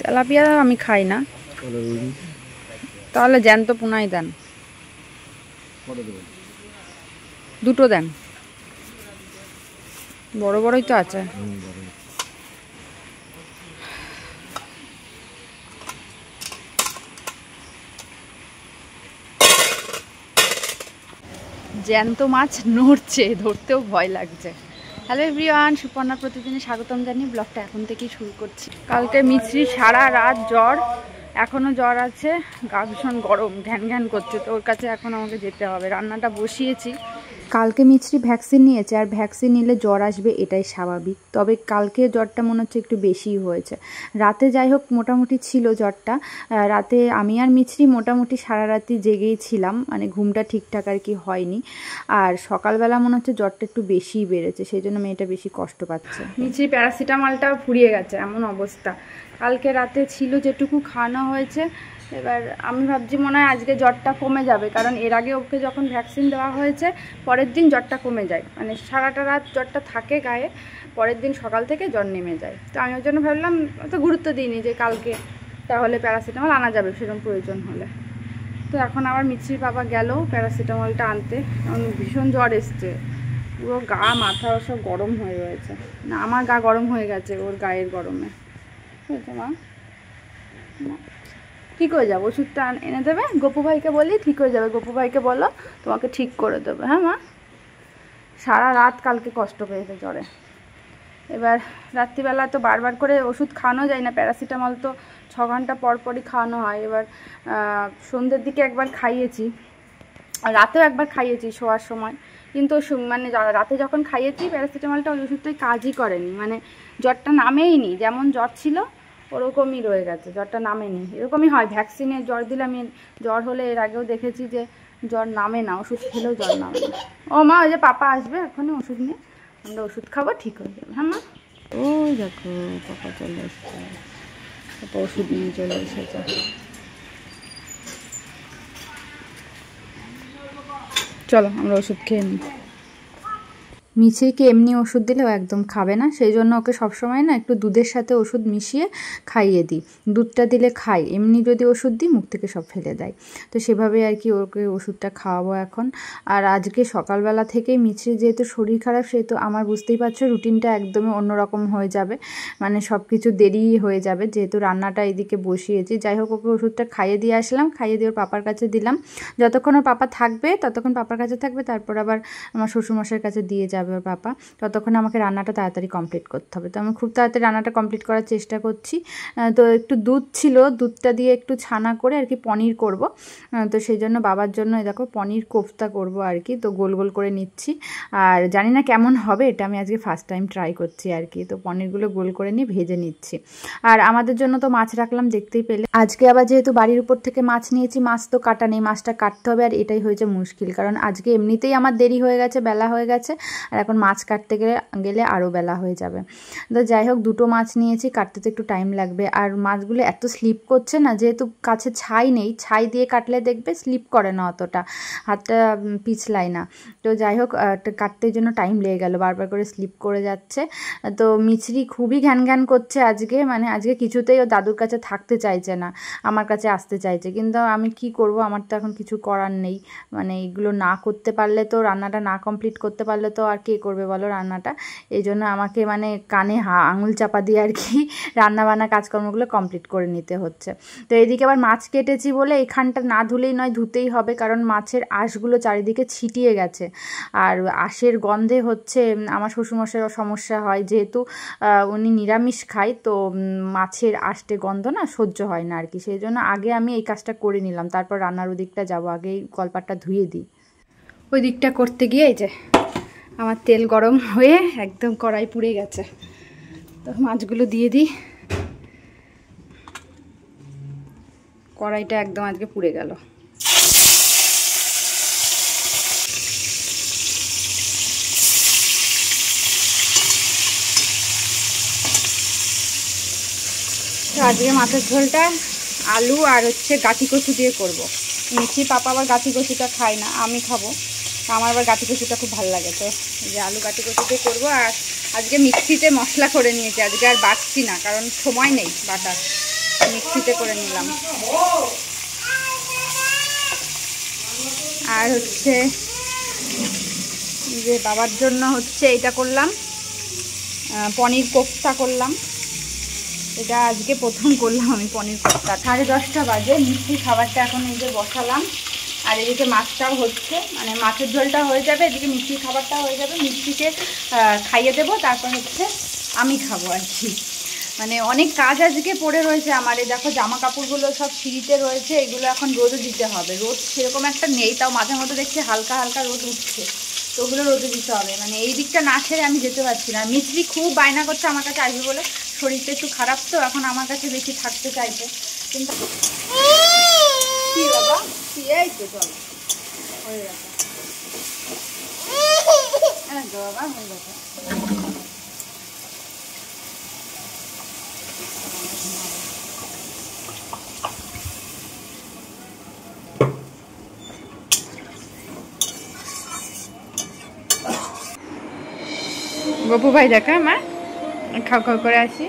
Tilapia আমি খাই না, তাহলে জ্যান্ত পোনাই দেন, দুটো দেন, বড় বড়ই তো আছে। জ্যান্ত মাছ নড়ছে, ধরতেও ভয় লাগছে। হ্যালো এভরিওয়ান, সুপর্ণা প্রতিদিনে স্বাগতম জানিয়ে ব্লগটা এখন থেকেই শুরু করছি। কালকে মিছরি সারা রাত জ্বর, এখনও জ্বর আছে, গা ভীষণ গরম, ঘ্যান ঘ্যান করছে, তো ওর কাছে এখন আমাকে যেতে হবে। রান্নাটা বসিয়েছি। কালকে মিছরি ভ্যাকসিন নিয়েছে, আর ভ্যাকসিন নিলে জ্বর আসবে এটাই স্বাভাবিক, তবে কালকে জ্বরটা মনে হচ্ছে একটু বেশিই হয়েছে। রাতে যাই হোক মোটামুটি ছিল জ্বরটা, রাতে আমি আর মিছরি মোটামুটি সারা রাতি জেগেই ছিলাম, মানে ঘুমটা ঠিকঠাক আর কি হয়নি। আর সকালবেলা মনে হচ্ছে জ্বরটা একটু বেশিই বেড়েছে, সেই জন্য মেয়েটা বেশি কষ্ট পাচ্ছে। মিছরি প্যারাসিটামলটা ফুরিয়ে গেছে, এমন অবস্থা। কালকে রাতে ছিল যেটুকু খাওয়ানো হয়েছে, এবার আমি ভাবছি মনে হয় আজকে জ্বরটা কমে যাবে, কারণ এর আগে ওকে যখন ভ্যাকসিন দেওয়া হয়েছে পরের দিন জ্বরটা কমে যায়, মানে সারাটা রাত জ্বরটা থাকে গায়ে, পরের দিন সকাল থেকে জ্বর নেমে যায়। তো আমি ওর জন্য ভাবলাম, অত গুরুত্ব দিইনি যে কালকে তাহলে প্যারাসিটামল আনা যাবে সেরকম প্রয়োজন হলে। তো এখন আবার মিছরির বাবা গেল প্যারাসিটামলটা আনতে, কারণ ভীষণ জ্বর এসছে, পুরো গা মাথা সব গরম হয়ে রয়েছে। না, আমার গা গরম হয়ে গেছে ওর গায়ের গরমে। বুঝেছো মা? ঠিক হয়ে যাবে, ওষুধটা এনে দেবে, গপু ভাইকে বলি ঠিক হয়ে যাবে, গপু ভাইকে বলো তোমাকে ঠিক করে দেবে। হ্যাঁ মা? সারা রাত কালকে কষ্ট পেয়েছে জ্বরে। এবার রাত্রিবেলা তো বারবার করে ওষুধ খাওয়ানো যায় না, প্যারাসিটামল তো 6 ঘন্টা পর পরই খাওয়ানো হয়। এবার সন্ধ্যের দিকে একবার খাইয়েছি, আর রাতেও একবার খাইয়েছি শোয়ার সময়, কিন্তু মানে রাতে যখন খাইয়েছি প্যারাসিটামলটা ওই ওষুধটাই কাজই করেনি, মানে জ্বরটা নামেইনি, যেমন জ্বর ছিল ওরকমই রয়ে গেছে, জ্বরটা নামেনি। এরকমই হয় ভ্যাকসিনে জ্বর দিলে, আমি জ্বর হলে এর আগেও দেখেছি যে জ্বর নামে না, ওষুধ খেলেও জ্বর নামে না। ও মা, ওই যে পাপা আসবে এখনই ওষুধ নিয়ে, আমরা ওষুধ খাবো, ঠিক হয়ে যাবে। হ্যাঁ মা? ওই দেখো পাপা চলে এসছে, পাপা ওষুধ নিয়ে চলে এসেছে। চলো আমরা ওষুধ খেয়ে নিই। মিছরিকে এমনি ওষুধ দিলেও একদম খাবে না, সেই জন্য ওকে সবসময় না একটু দুধের সাথে ওষুধ মিশিয়ে খাইয়ে দিই। দুধটা দিলে খাই, এমনি যদি ওষুধ দিই মুখ থেকে সব ফেলে দেয়। তো সেভাবে আর কি ওকে ওষুধটা খাওয়াবো এখন। আর আজকে সকালবেলা থেকেই মিছরি যেহেতু শরীর খারাপ, সেহেতু আমার বুঝতেই পারছো রুটিনটা একদমই অন্যরকম হয়ে যাবে, মানে সব কিছু দেরি হয়ে যাবে, যেহেতু রান্নাটা এদিকে বসিয়েছি। যাই হোক, ওকে ওষুধটা খাইয়ে দিয়ে আসলাম, খাইয়ে দিয়ে ওর পাপার কাছে দিলাম। যতক্ষণ ওর পাপা থাকবে ততক্ষণ পাপার কাছে থাকবে, তারপর আবার আমার শ্বশুরমশাইয়ের কাছে দিয়ে যাবে ওর পাপা। ততক্ষণ আমাকে রান্নাটা তাড়াতাড়ি কমপ্লিট করতে হবে, তো আমি খুব তাড়াতাড়ি রান্নাটা কমপ্লিট করার চেষ্টা করছি। তো একটু দুধ ছিল, দুধটা দিয়ে একটু ছানা করে আর কি পনির করব, তো সেই জন্য বাবার জন্য দেখো পনির কোফতা করব আর কি, তো গোল গোল করে নিচ্ছি। আর জানি না কেমন হবে, এটা আমি আজকে ফার্স্ট টাইম ট্রাই করছি আর কি। তো পনিরগুলো গোল করে নিয়ে ভেজে নিচ্ছি। আর আমাদের জন্য তো মাছ রাখলাম, দেখতেই পেলে। আজকে আবার যেহেতু বাড়ির উপর থেকে মাছ নিয়েছি, মাছ তো কাটা নেই, মাছটা কাটতে হবে, আর এটাই হয়েছে মুশকিল, কারণ আজকে এমনিতেই আমার দেরি হয়ে গেছে, বেলা হয়ে গেছে, আর এখন মাছ কাটতে গেলে আরও বেলা হয়ে যাবে। তো যাই হোক, দুটো মাছ নিয়েছি, কাটতে তো একটু টাইম লাগবে। আর মাছগুলো এত স্লিপ করছে না, যেহেতু কাছে ছাই নেই, ছাই দিয়ে কাটলে দেখবে স্লিপ করে না অতটা, হাতটা পিছলায় না। তো যাই হোক, কাটতে জন্য টাইম লেগে গেল, বারবার করে স্লিপ করে যাচ্ছে। তো মিছরি খুবই ঘ্যান ঘ্যান করছে আজকে, মানে আজকে কিছুতেই ও দাদুর কাছে থাকতে চাইছে না, আমার কাছে আসতে চাইছে, কিন্তু আমি কি করব, আমার তো এখন কিছু করার নেই। মানে এগুলো না করতে পারলে তো, রান্নাটা না কমপ্লিট করতে পারলে তো আর কে করবে বলো রান্নাটা। এই জন্য আমাকে মানে কানে আঙুল চাপা দিয়ে আর কি রান্নাবান্না কাজকর্মগুলো কমপ্লিট করে নিতে হচ্ছে। তো এদিকে আবার মাছ কেটেছি বলে এখানটা না ধুলেই নয়, ধুতেই হবে, কারণ মাছের আঁশগুলো চারিদিকে ছিটিয়ে গেছে। আর আঁশের গন্ধে হচ্ছে আমার শ্বশুরমশাইয়ের সমস্যা হয়, যেহেতু উনি নিরামিষ খায়, তো মাছের আঁশটে গন্ধ না সহ্য হয় না আর কি। সেই জন্য আগে আমি এই কাজটা করে নিলাম, তারপর রান্নার ওদিকটা যাবো, আগেই কলপাটটা ধুয়ে দিই। ওই দিকটা করতে গিয়ে এই যে আমার তেল গরম হয়ে একদম কড়াই পুড়ে গেছে, তো মাছগুলো দিয়ে দিই। কড়াইটা একদম আজকে পুড়ে গেল। আজকে মাছের ঝোলটা আলু আর হচ্ছে গাঠি কচু দিয়ে করব। মিছি পাপা আবার গাঠি কচুটা খায় না, আমি খাবো, আমার আবার গাঠি কচুটা খুব ভালো লাগে, তো এই যে আলু গাঠি কচু দিয়ে করবো। আর আজকে মিক্সিতে মশলা করে নিয়েছি, আজকে আর বাটছি না, কারণ সময় নেই বাটার, মিক্সিতে করে নিলাম। আর হচ্ছে যে বাবার জন্য হচ্ছে এটা করলাম, পনির কোফতা করলাম। এটা আজকে প্রথম করলাম আমি পনির কোফতা। 10:30 বাজে, মিষ্টি খাবারটা এখন এই যে বসালাম। আর এদিকে মাছটাও হচ্ছে, মানে মাছের ঝোলটা হয়ে যাবে, এদিকে মিষ্টির খাবারটা হয়ে যাবে। মিষ্টিকে খাইয়ে দেবো, তারপর হচ্ছে আমি খাবো আর কি। মানে অনেক কাজ আজকে পড়ে রয়েছে আমার। এই দেখো জামা কাপড়গুলো সব সিঁড়িতে রয়েছে, এগুলো এখন রোদে দিতে হবে। রোদ সেরকম একটা নেই, তাও মাঝে মধ্যে দেখছি হালকা হালকা রোদ উঠছে, তো ওগুলো রোদে দিতে হবে। মানে এই দিকটা না ছেড়ে আমি যেতে পারছি না। মিছরি খুব বায়না করছে আমার কাছে আসবে বলে, শরীরটা একটু খারাপ তো, এখন আমার কাছে বেশি থাকতে চাইছে। কিন্তু কি বাবা, কি এই তো চলো হয়ে গেছে, বাবা হয়ে গেছে। গপু ভাই দেখা মা খাও খাও করে আসি।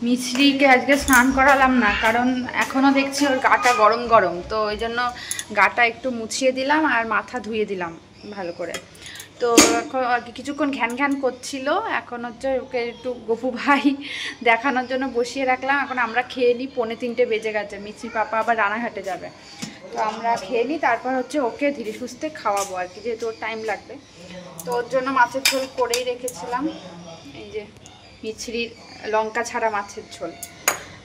মিছরিকে আজকে স্নান করালাম না, কারণ এখনও দেখছি ওর গাটা গরম গরম, তো ওই জন্য গাটা একটু মুছিয়ে দিলাম আর মাথা ধুয়ে দিলাম ভালো করে। তো এখন কিছুক্ষণ ঘ্যান ঘ্যান করছিল, এখন হচ্ছে ওকে একটু গপু ভাই দেখানোর জন্য বসিয়ে রাখলাম। এখন আমরা খেয়ে নিই, 2:45 বেজে গেছে, মিছরি পাপা আবার রানাঘাটে যাবে, তো আমরা খেয়ে নিই, তারপর হচ্ছে ওকে ধীরে সুস্থে খাওয়াবো আর কি, যেহেতু ওর টাইম লাগবে। তো ওর জন্য মাছের ঝোল করেই রেখেছিলাম, এই যে মিছরির লঙ্কা ছাড়া মাছের ঝোল,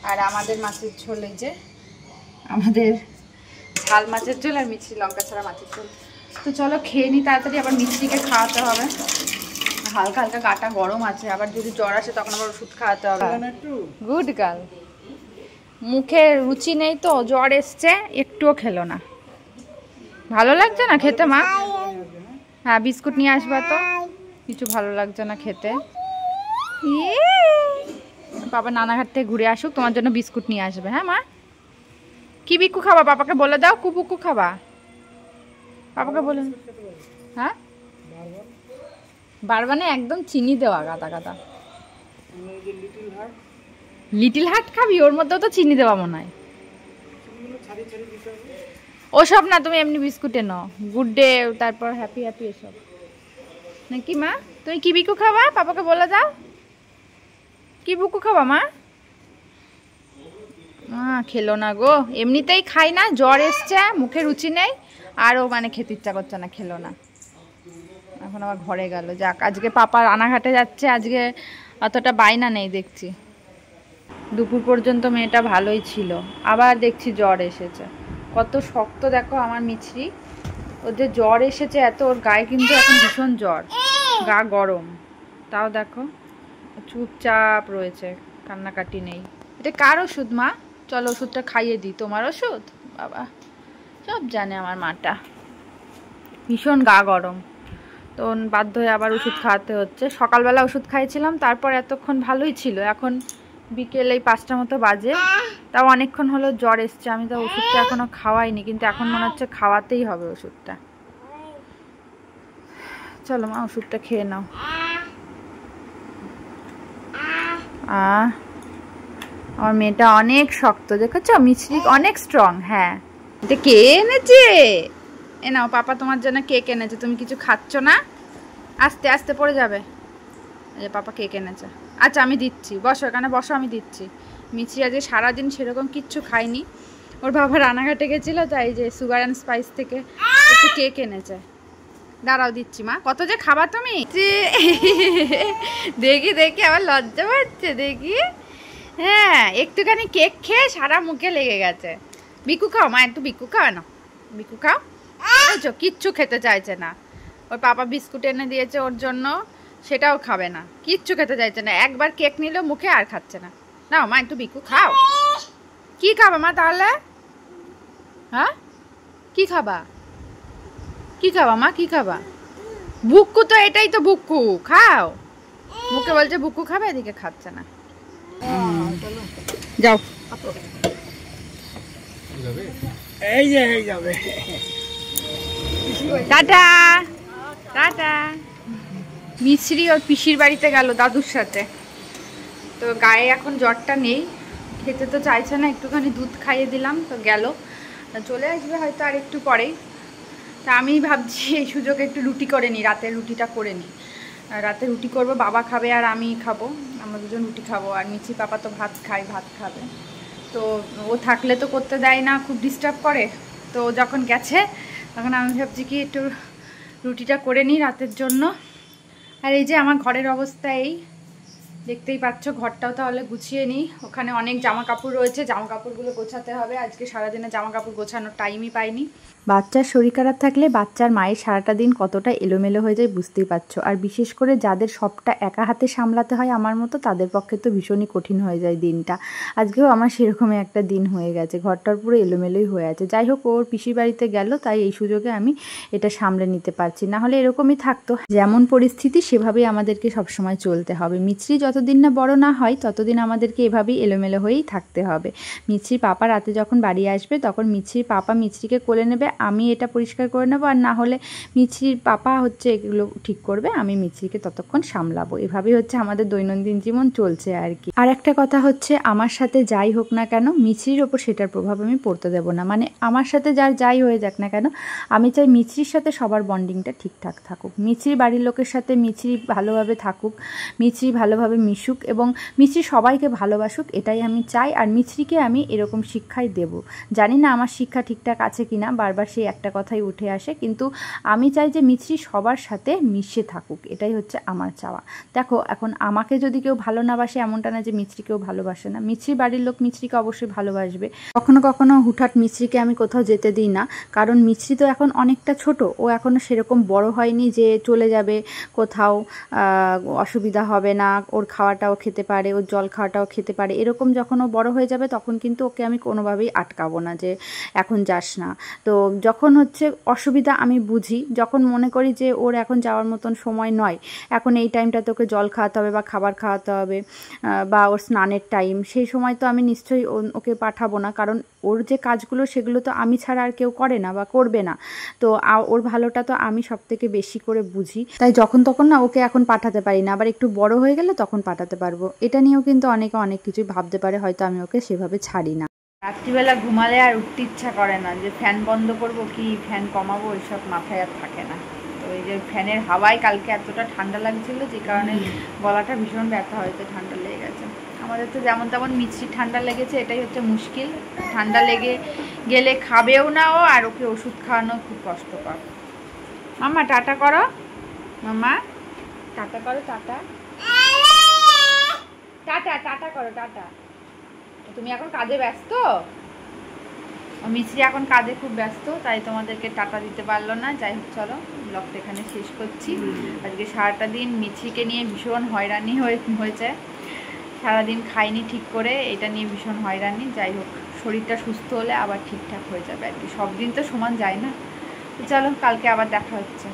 আর আমাদের মাছের ঝোল এই যে আমাদের ঝাল মাছের ঝোল, আর মিছরি লঙ্কা ছাড়া মাছের ঝোল। তো চলো খেয়ে নিই তাড়াতাড়ি, আবার মিছরিকে খাওয়াতে হবে। হালকা হালকা গাটা গরম আছে, আবার যদি জ্বর আসে তখন আবার ওষুধ খাওয়াতে হবে। গুড গার্ল, মুখে রুচি নেই তো, জ্বর এসছে, একটুও খেলো না। ভালো লাগছে না খেতে মা? হ্যাঁ বিস্কুট নিয়ে আসবা তো, কিছু ভালো লাগছে না খেতে। বাবা নানাঘাট থেকে ঘুরে আসুক, তোমার জন্য বিস্কুট নিয়ে আসবে। হ্যাঁ মা, কি বিক্কু খাবা পাপাকে বলে দাও, কুপুকু খাবা পাপাকে বলে। হ্যাঁ বারবানে একদম চিনি দেওয়া গাদা গাদা। লিটিল হার্ট খাবি, ওর মধ্যেও তো চিনি দেওয়া মনে হয়। ওসব না, তুমি এমনি বিস্কুটে নাও, গুড ডে তারপর হ্যাপি হ্যাপি এসব নাকি। মা তুমি কি বিকু খাবা পাপাকে বলে দাও, কি বুকু খাবা মা? খেলো না গো, এমনিতেই খাই না, জ্বর এসছে, মুখে রুচি নেই, আরও মানে খেতে ইচ্ছা করছে না, খেলো না। এখন আবার ঘরে গেল। যাক, আজকে পাপা রানাঘাটে যাচ্ছে, আজকে অতটা বায়না নেই দেখছি। দুপুর পর্যন্ত মেয়েটা ভালোই ছিল, আবার দেখছি জ্বর এসেছে। কত শক্ত দেখো আমার মিছরি, ওর যে জ্বর এসেছে এত, ওর গায়ে কিন্তু এখন ভীষণ জ্বর, গা গরম, তাও দেখো চুপচাপ রয়েছে, কান্নাকাটি নেই। এটা কার ওষুধ মা? চলো ওষুধটা খাইয়ে দিই। তোমার ওষুধ? বাবা সব জানে আমার মাটা, ভীষণ গা গরম, তো বাধ্য হয়ে আবার ওষুধ খাওয়াতে হচ্ছে। সকালবেলা ওষুধ খাইয়েছিলাম, তারপর এতক্ষণ ভালোই ছিল, এখন বিকেল এই 5টা মতো বাজে, তাও অনেকক্ষণ হলো জ্বর এসছে। আমি তো ওষুধটা এখনও খাওয়াইনি, কিন্তু এখন মনে হচ্ছে খাওয়াতেই হবে ওষুধটা। চলো মা ওষুধটা খেয়ে নাও। আমার মেয়েটা অনেক শক্ত, দেখেছো মিছরি অনেক স্ট্রং। হ্যাঁ এটা কে এনেছে? এ নাও পাপা তোমার জন্য কেক এনেছে, তুমি কিছু খাচ্ছ না, আস্তে আস্তে পড়ে যাবে। এই যে পাপা কেক এনেছে, আচ্ছা আমি দিচ্ছি, বসো এখানে বসো, আমি দিচ্ছি। মিছরি আজকে সারাদিন সেরকম কিচ্ছু খাইনি, ওর বাবা রানাঘাটে গেছিলো, তাই যে সুগার অ্যান্ড স্পাইস থেকে একটু কেক এনেছে। দাঁড়াও দিচ্ছি মা। কত যে খাবা তুমি, দেখি দেখি আবার লজ্জা পাচ্ছে দেখি। হ্যাঁ একটুখানি কেক খেয়ে সারা মুখে লেগে গেছে। বিকু খাও মা, একটু বিকু খাও না, বিকু খাও। বুঝছো কিচ্ছু খেতে চাইছে না, ওর পাপা বিস্কুট এনে দিয়েছে ওর জন্য, সেটাও খাবে না, কিচ্ছু খেতে চাইছে না। একবার কেক নিল মুখে, আর খাচ্ছে না। নাও মা একটু বিকু খাও। কি খাবা মা তাহলে? হ্যাঁ কি খাবা, কি খাবা মা, কি খাবা? বুক্কু তো, এটাই তো বুক্কু, খাও। মুখে বলছে বুক্কু খাবে, এদিকে খাচ্ছে না। যাও এই যে এই যাবে। Tata tata. মিছরি ওর পিসির বাড়িতে গেল দাদুর সাথে। তো গায়ে এখন জ্বরটা নেই, খেতে তো চাইছে না, একটুখানি দুধ খাইয়ে দিলাম তো গেল, চলে আসবে হয়তো আর একটু পরেই। তা আমি ভাবছি এই সুযোগে একটু রুটি করে নিই, রাতের রুটিটা করে নিই। রাতে রুটি করব, বাবা খাবে আর আমি খাবো, আমরা দুজন রুটি খাবো। আর মিচি পাপা তো ভাত খাবে। তো ও থাকলে তো করতে দেয় না, খুব ডিস্টার্ব করে। তো যখন গেছে তখন আমি ভাবছি কি একটু রুটিটা করে নিই রাতের জন্য। আর এই যে আমার ঘরের অবস্থা এই দেখতেই পাচ্ছ, ঘরটাও তাহলে গুছিয়ে নিই। ওখানে অনেক জামা কাপড় রয়েছে, জামা কাপড়গুলো গোছাতে হবে। আজকে সারাদিনে জামা কাপড় গোছানোর টাইমই পাইনি। বাচ্চার শরীর খারাপ থাকলে বাচ্চার মায়ের সারাটা দিন কতটা এলোমেলো হয়ে যায় বুঝতেই পারছো। আর বিশেষ করে যাদের সবটা একা হাতে সামলাতে হয় আমার মতো, তাদের পক্ষে তো ভীষণই কঠিন হয়ে যায় দিনটা। আজকেও আমার সেরকমই একটা দিন হয়ে গেছে, ঘরটার পুরো এলোমেলোই হয়ে আছে। যাই হোক, ওর পিসির বাড়িতে গেল, তাই এই সুযোগে আমি এটা সামলে নিতে পারছি, না হলে এরকমই থাকতো। যেমন পরিস্থিতি সেভাবেই আমাদেরকে সবসময় চলতে হবে। মিছরি যতদিন না বড় না হয় ততদিন আমাদেরকে এভাবেই এলোমেলো হয়েই থাকতে হবে। মিছরির পাপা রাতে যখন বাড়ি আসবে তখন মিছরির পাপা মিছরিকে কোলে নেবে, আমি এটা পরিষ্কার করে নেবো, আর না হলে মিছরির পাপা হচ্ছে এগুলো ঠিক করবে, আমি মিছরিকে ততক্ষণ সামলাবো। এভাবেই হচ্ছে আমাদের দৈনন্দিন জীবন চলছে আর কি। আর একটা কথা হচ্ছে, আমার সাথে যাই হোক না কেন মিছরির ওপর সেটার প্রভাব আমি পড়তে দেবো না। মানে আমার সাথে যাই হয়ে যাক না কেন, আমি চাই মিছরির সাথে সবার বন্ডিংটা ঠিকঠাক থাকুক, মিছরির বাড়ির লোকের সাথে মিছরি ভালোভাবে থাকুক, মিছরি ভালোভাবে মিশুক এবং মিছরি সবাইকে ভালোবাসুক, এটাই আমি চাই। আর মিছরিকে আমি এরকম শিক্ষাই দেব। জানি না আমার শিক্ষা ঠিকঠাক আছে কিনা, বারবার সেই একটা কথাই উঠে আসে, কিন্তু আমি চাই যে মিছরি সবার সাথে মিশে থাকুক, এটাই হচ্ছে আমার চাওয়া। দেখো, এখন আমাকে যদি কেউ ভালো না বাসে এমনটা না যে মিছরিকেও ভালোবাসে না, মিছরি বাড়ির লোক মিছরিকে অবশ্যই ভালোবাসবে। কখনো কখনো হুটহাট মিছরিকে আমি কোথাও যেতে দিই না, কারণ মিছরি তো এখন অনেকটা ছোট, ও এখনও সেরকম বড় হয়নি যে চলে যাবে কোথাও, অসুবিধা হবে না, ওর খাওয়াটাও খেতে পারে, ওর জল খাওয়াটাও খেতে পারে। এরকম যখন ও বড় হয়ে যাবে তখন কিন্তু ওকে আমি কোনোভাবেই আটকাবো না যে এখন যাস না। তো যখন হচ্ছে অসুবিধা আমি বুঝি, যখন মনে করি যে ওর এখন যাওয়ার মতন সময় নয়, এখন এই টাইমটাতে ওকে জল খাওয়াতে হবে বা খাবার খাওয়াতে হবে বা ওর স্নানের টাইম, সেই সময় তো আমি নিশ্চয়ই ওকে পাঠাবো না, কারণ ওর যে কাজগুলো সেগুলো তো আমি ছাড়া আর কেউ করে না বা করবে না। তো ওর ভালোটা তো আমি সব থেকে বেশি করে বুঝি, তাই যখন তখন না ওকে এখন পাঠাতে পারি না, আবার একটু বড় হয়ে গেলে তখন পাঠাতে পারবো। এটা নিয়েও কিন্তু অনেকে অনেক কিছুই ভাবতে পারে, হয়তো আমি ওকে সেভাবে ছাড়ি না। রাত্রিবেলা ঘুমালে আর উঠতে ইচ্ছা করে না, যে ফ্যান বন্ধ করব কি ফ্যান কমাবো এইসব মাথায় আর থাকে না। তো এই যে ফ্যানের হাওয়ায় কালকে এতটা ঠান্ডা লাগছিল, যে কারণে গলাটা ভীষণ ব্যথা হয়েছে, ঠান্ডা লেগে গেছে। আমাদের তো যেমন তেমন মিছরি ঠান্ডা লেগেছে, এটাই হচ্ছে মুশকিল। ঠান্ডা লেগে গেলে খাবেও না ও, আর ওকে ওষুধ খাওয়ানো খুব কষ্টকর। মামা টাটা করো, মামা টাটা করো, টাটা টাটা টাটা করো, টাটা। তুমি এখন কাজে ব্যস্ত, মিছরি এখন কাজে খুব ব্যস্ত, তাই তোমাদেরকে টাটা দিতে পারলো না। যাই হোক, চলো ব্লগটা এখানে শেষ করছি। আজকে সারাটা দিন মিছরিকে নিয়ে ভীষণ হয়রানি হয়েছে, সারাদিন খাইনি ঠিক করে, এটা নিয়ে ভীষণ হয়রানি। যাই হোক, শরীরটা সুস্থ হলে আবার ঠিকঠাক হয়ে যাবে আর কি, সব দিন তো সমান যায় না। তো চলো, কালকে আবার দেখা হচ্ছে।